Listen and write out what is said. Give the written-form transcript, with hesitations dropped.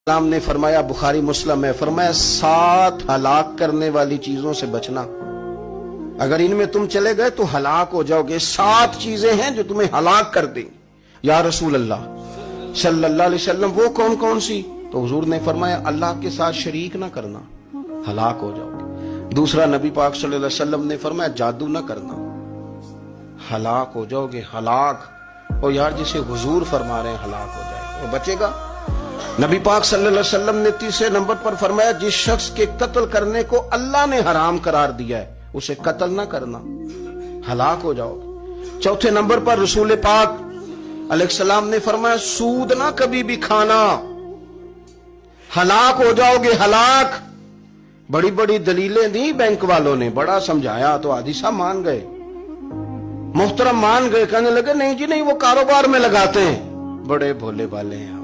اسلام نے فرمایا، بخاری مسلم ہے، فرمایا 7 ہلاک کرنے والی چیزوں سے بچنا، اگر ان میں تم چلے گئے تو ہلاک ہو جاؤ گے۔ 7 چیزیں ہیں جو تمہیں ہلاک کر دیں۔ یا رسول اللہ صلی اللہ علیہ وسلم وہ کون کون سی؟ تو حضور نے فرمایا اللہ کے ساتھ شریک نہ کرنا، ہلاک ہو جاؤ گے۔ دوسرا نبی پاک صلی اللہ علیہ وسلم نے فرمایا جادو نہ کرنا، ہلاک ہو جاؤ گے، ہلاک۔ اور یار جسے حضور فرما رہے ہیں ہلاک ہو جائے گا، وہ بچے گا؟ نبی پاک صلی اللہ علیہ وسلم نے تیسرے نمبر پر فرمایا جس شخص کے قتل کرنے کو اللہ نے حرام قرار دیا ہے اسے قتل نہ کرنا، ہلاک ہو جاؤ گے۔ چوتھے نمبر پر رسول پاک علیہ السلام نے فرمایا سود نہ کبھی بھی کھانا، ہلاک ہو جاؤ گے، ہلاک۔ بڑی بڑی دلیلیں دی بینک والوں نے، بڑا سمجھایا تو حاجی صاحب مان گئے، محترم مان گئے، کہنے لگے نہیں جی نہیں وہ کاروبار میں لگاتے ہیں، بڑے بھولے والے ہیں۔